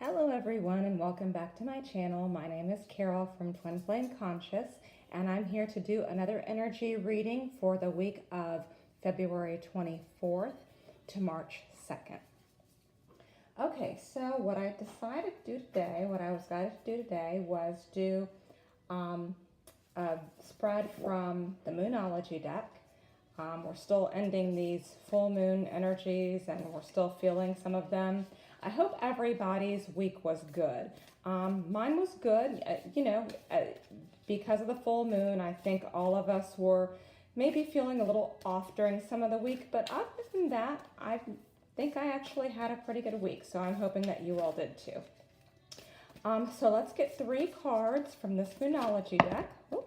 Hello everyone and welcome back to my channel. My name is Carol from Twin Flame Conscious and I'm here to do another energy reading for the week of February 24th to March 2nd. Okay, so what I decided to do today, what I was guided to do today was do a spread from the Moonology deck. We're still ending these full moon energies and we're still feeling some of them. I hope everybody's week was good. Mine was good, because of the full moon. I think all of us were maybe feeling a little off during some of the week, but other than that, I think I actually had a pretty good week, so I'm hoping that you all did too. So let's get 3 cards from this Moonology deck. Oh,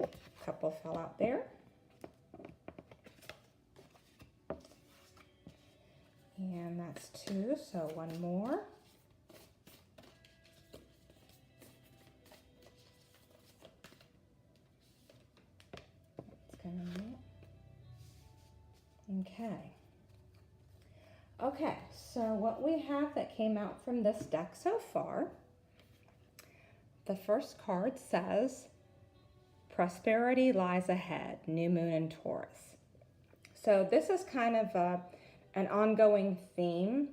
a couple fell out there. And that's 2, so 1 more. That's gonna okay. Okay, so what we have that came out from this deck so far, the first card says, prosperity lies ahead, new moon in Taurus. So this is kind of an ongoing theme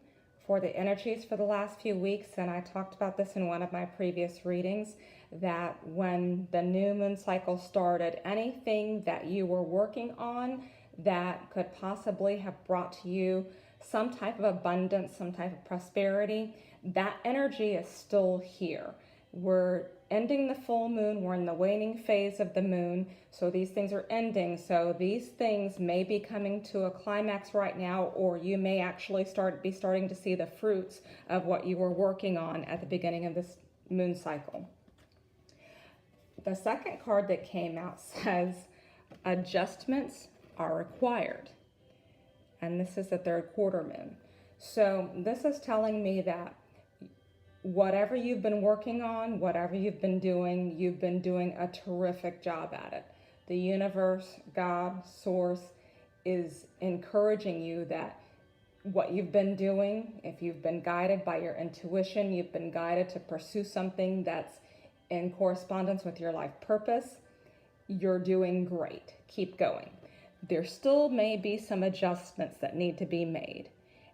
for the energies for the last few weeks, and I talked about this in one of my previous readings, that when the new moon cycle started, anything that you were working on that could possibly have brought to you some type of abundance, some type of prosperity, that energy is still here. We're ending the full moon, we're in the waning phase of the moon, so these things are ending. So these things may be coming to a climax right now, or you may actually be starting to see the fruits of what you were working on at the beginning of this moon cycle. The second card that came out says, adjustments are required. And this is the 3rd quarter moon. So this is telling me that whatever you've been working on, whatever you've been doing a terrific job at it. The universe, God, source is encouraging you that what you've been doing, if you've been guided by your intuition, you've been guided to pursue something that's in correspondence with your life purpose, you're doing great. Keep going. There still may be some adjustments that need to be made.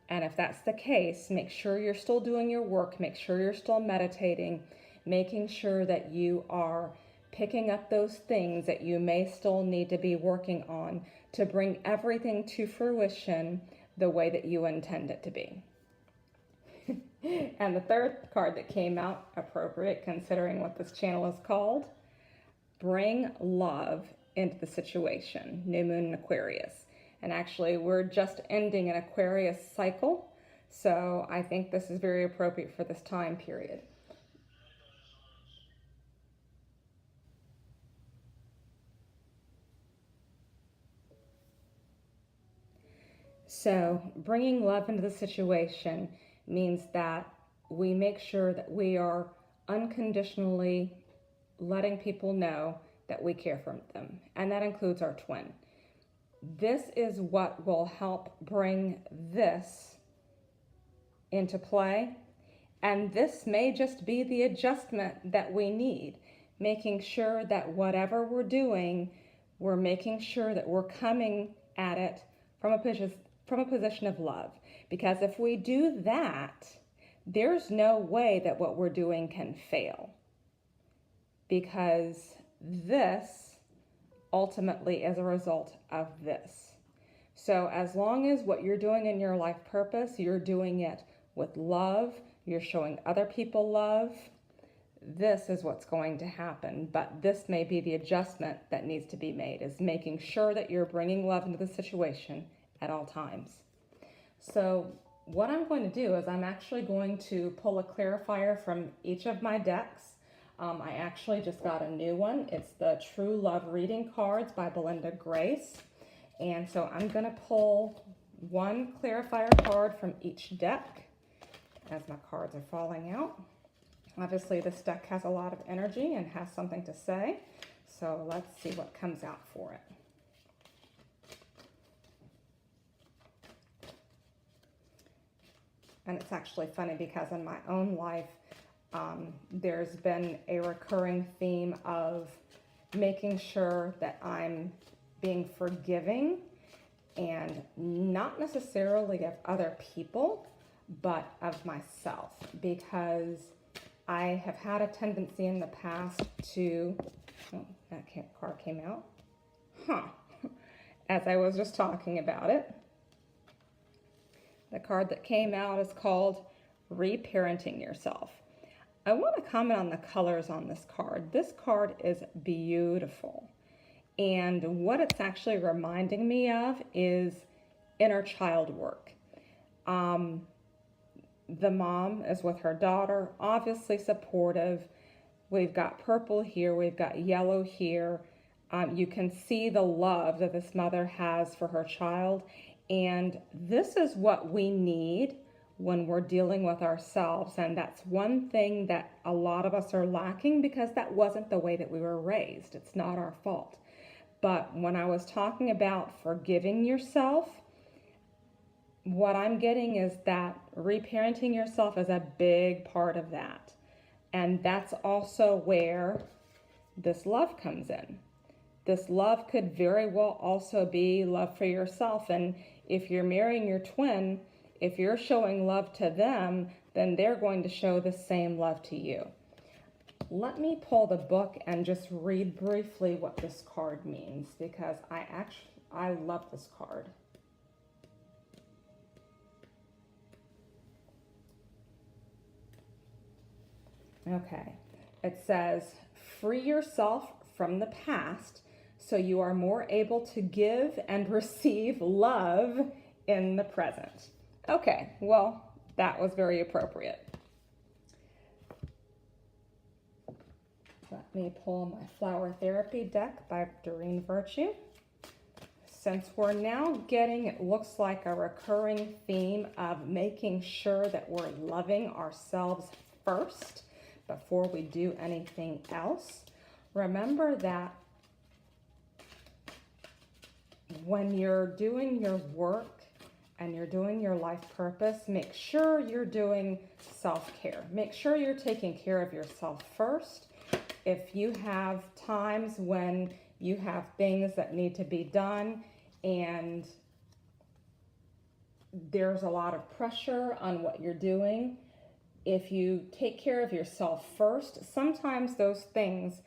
And if that's the case, make sure you're still doing your work, make sure you're still meditating, making sure that you are picking up those things that you may still need to be working on to bring everything to fruition the way that you intend it to be. And the 3rd card that came out, appropriate considering what this channel is called, bring love into the situation, new moon in Aquarius. And actually, we're just ending an Aquarius cycle, so I think this is very appropriate for this time period. So, bringing love into the situation means that we make sure that we are unconditionally letting people know that we care for them, and that includes our twin. This is what will help bring this into play. And this may just be the adjustment that we need, making sure that whatever we're doing, we're making sure that we're coming at it from a position of love. Because if we do that, there's no way that what we're doing can fail. Because this ultimately is a result of this. So as long as what you're doing in your life purpose, you're doing it with love, you're showing other people love, this is what's going to happen. But this may be the adjustment that needs to be made, is making sure that you're bringing love into the situation at all times. So what I'm going to do is I'm actually going to pull a clarifier from each of my decks. I actually just got a new one. It's the True Love Reading Cards by Belinda Grace. And so I'm going to pull 1 clarifier card from each deck as my cards are falling out. Obviously, this deck has a lot of energy and has something to say. So let's see what comes out for it. And it's actually funny because in my own life, there's been a recurring theme of making sure that I'm being forgiving, and not necessarily of other people, but of myself, because I have had a tendency in the past to, oh, that card came out, as I was just talking about it. The card that came out is called Reparenting Yourself. I want to comment on the colors on this card. This card is beautiful. And what it's actually reminding me of is inner child work. The mom is with her daughter, obviously supportive. We've got purple here, we've got yellow here. You can see the love that this mother has for her child. And this is what we need when we're dealing with ourselves. And that's one thing that a lot of us are lacking, because that wasn't the way that we were raised. It's not our fault. But when I was talking about forgiving yourself, what I'm getting is that reparenting yourself is a big part of that. And that's also where this love comes in. This love could very well also be love for yourself. And if you're marrying your twin, if you're showing love to them, then they're going to show the same love to you. Let me pull the book and just read briefly what this card means, because I love this card. Okay, it says, free yourself from the past so you are more able to give and receive love in the present. Okay, well, that was very appropriate. Let me pull my Flower Therapy deck by Doreen Virtue. Since we're now getting, it looks like a recurring theme of making sure that we're loving ourselves first before we do anything else. Remember that when you're doing your work and you're doing your life purpose, make sure you're doing self-care. Make sure you're taking care of yourself first. If you have times when you have things that need to be done and there's a lot of pressure on what you're doing, if you take care of yourself first, sometimes those things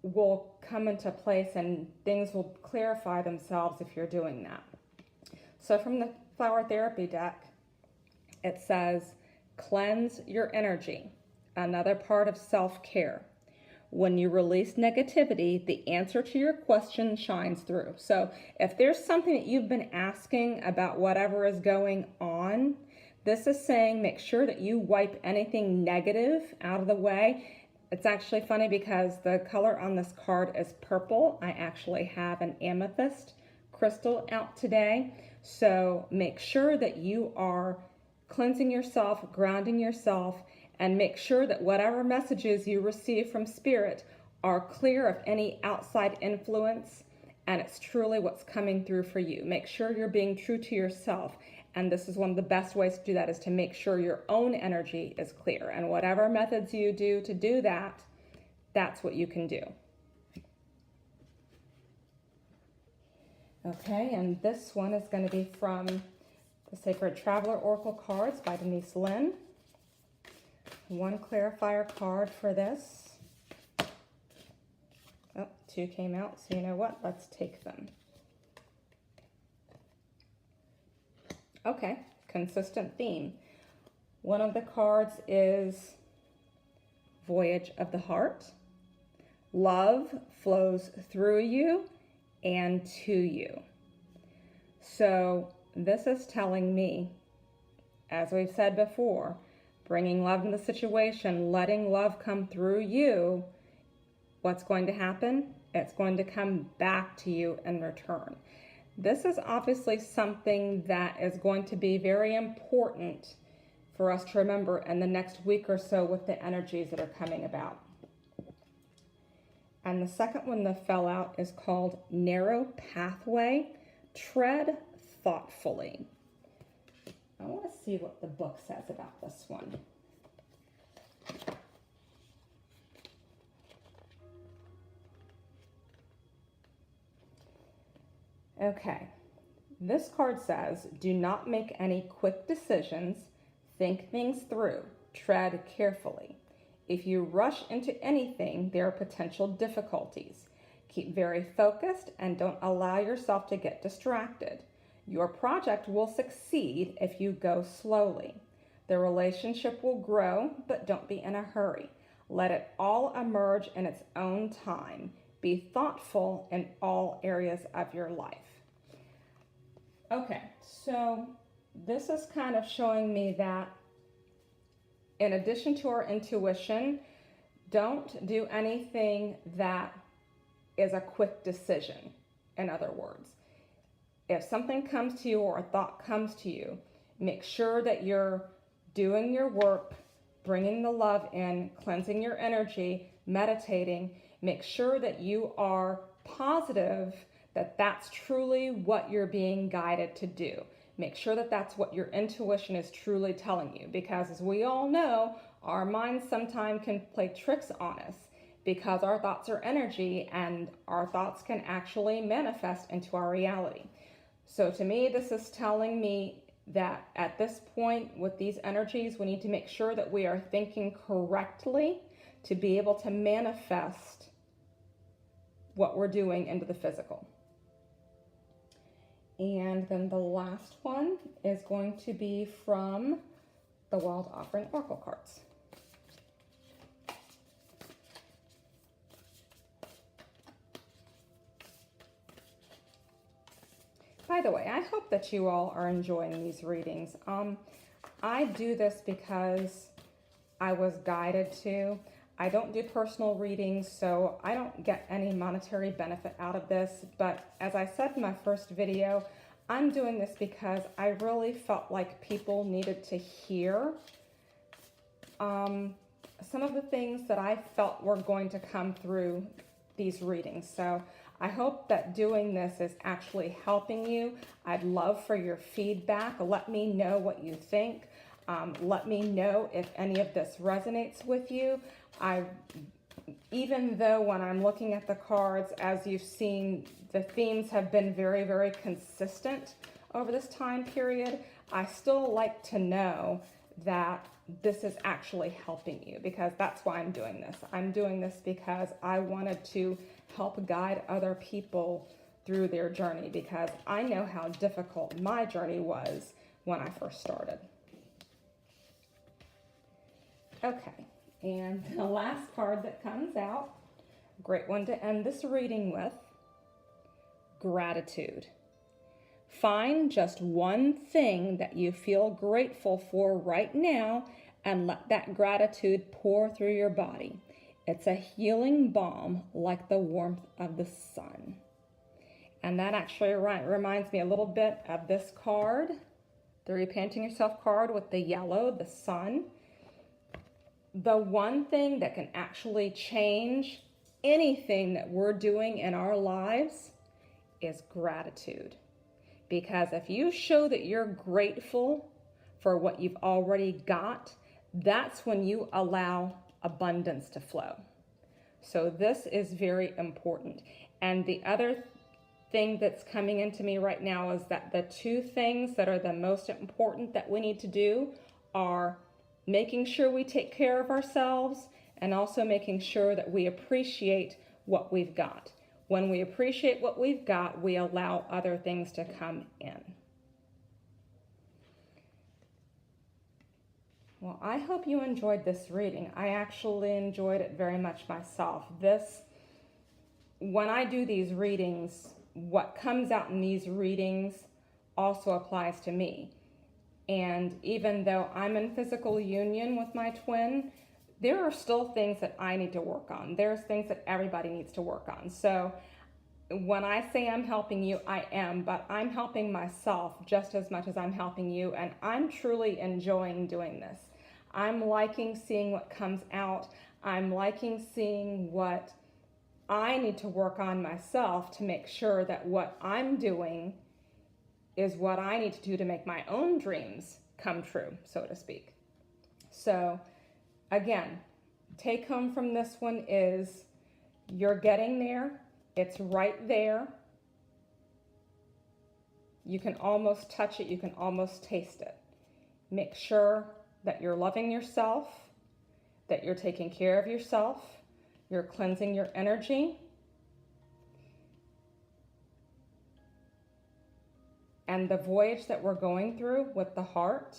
will come into place and things will clarify themselves if you're doing that. So from the Flower Therapy deck, it says, cleanse your energy, another part of self-care. When you release negativity, the answer to your question shines through. So if there's something that you've been asking about whatever is going on, this is saying make sure that you wipe anything negative out of the way. It's actually funny because the color on this card is purple. I actually have an amethyst crystal out today. So make sure that you are cleansing yourself, grounding yourself, and make sure that whatever messages you receive from Spirit are clear of any outside influence, and it's truly what's coming through for you. Make sure you're being true to yourself. And this is one of the best ways to do that, is to make sure your own energy is clear. And whatever methods you do to do that, that's what you can do. Okay, and this one is going to be from the Sacred Traveler Oracle cards by Denise Lynn. One clarifier card for this. Oh, two came out, so you know what? Let's take them. Okay, consistent theme. One of the cards is Voyage of the Heart. Love flows through you and to you. So this is telling me, as we've said before, bringing love in the situation, letting love come through you, what's going to happen? It's going to come back to you in return. This is obviously something that is going to be very important for us to remember in the next week or so with the energies that are coming about. And the second one that fell out is called Narrow Pathway. Tread thoughtfully. I want to see what the book says about this one. Okay, this card says, do not make any quick decisions, think things through, tread carefully. If you rush into anything, there are potential difficulties. Keep very focused and don't allow yourself to get distracted. Your project will succeed if you go slowly. The relationship will grow, but don't be in a hurry. Let it all emerge in its own time. Be thoughtful in all areas of your life. Okay, so this is kind of showing me that in addition to our intuition, don't do anything that is a quick decision. In other words, if something comes to you or a thought comes to you, make sure that you're doing your work, bringing the love in, cleansing your energy, meditating. Make sure that you are positive that that's truly what you're being guided to do. Make sure that that's what your intuition is truly telling you, because as we all know, our minds sometimes can play tricks on us because our thoughts are energy and our thoughts can actually manifest into our reality. So to me, this is telling me that at this point with these energies, we need to make sure that we are thinking correctly to be able to manifest what we're doing into the physical. And then the last one is going to be from the Wild Offering Oracle cards. By the way, I hope that you all are enjoying these readings. I do this because I was guided to. I don't do personal readings, so I don't get any monetary benefit out of this. But as I said in my first video, I'm doing this because I really felt like people needed to hear some of the things that I felt were going to come through these readings. So I hope that doing this is actually helping you. I'd love for your feedback. Let me know what you think. Let me know if any of this resonates with you. Even though when I'm looking at the cards, as you've seen, the themes have been very, very consistent over this time period, I still like to know that this is actually helping you, because that's why I'm doing this. I'm doing this because I wanted to help guide other people through their journey, because I know how difficult my journey was when I first started. Okay, and the last card that comes out, great one to end this reading with, gratitude. Find just one thing that you feel grateful for right now and let that gratitude pour through your body. It's a healing balm like the warmth of the sun. And that actually reminds me a little bit of this card, the Reparenting Yourself card with the yellow, the sun. The one thing that can actually change anything that we're doing in our lives is gratitude. Because if you show that you're grateful for what you've already got, that's when you allow abundance to flow. So this is very important. And the other thing that's coming into me right now is that the two things that are the most important that we need to do are making sure we take care of ourselves and also making sure that we appreciate what we've got. When we appreciate what we've got, we allow other things to come in. Well, I hope you enjoyed this reading. I actually enjoyed it very much myself. When I do these readings, what comes out in these readings also applies to me. And even though I'm in physical union with my twin, there are still things that I need to work on. There's things that everybody needs to work on. So when I say I'm helping you, I am, but I'm helping myself just as much as I'm helping you, and I'm truly enjoying doing this. I'm liking seeing what comes out. I'm liking seeing what I need to work on myself to make sure that what I'm doing is what I need to do to make my own dreams come true, so to speak. So again, take home from this one is you're getting there. It's right there. You can almost touch it. You can almost taste it. Make sure that you're loving yourself, that you're taking care of yourself, you're cleansing your energy, and the voyage that we're going through with the heart,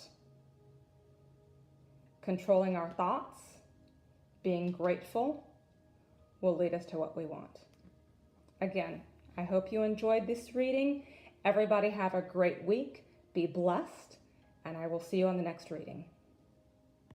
controlling our thoughts, being grateful, will lead us to what we want. Again, I hope you enjoyed this reading. Everybody have a great week. Be blessed, and I will see you on the next reading.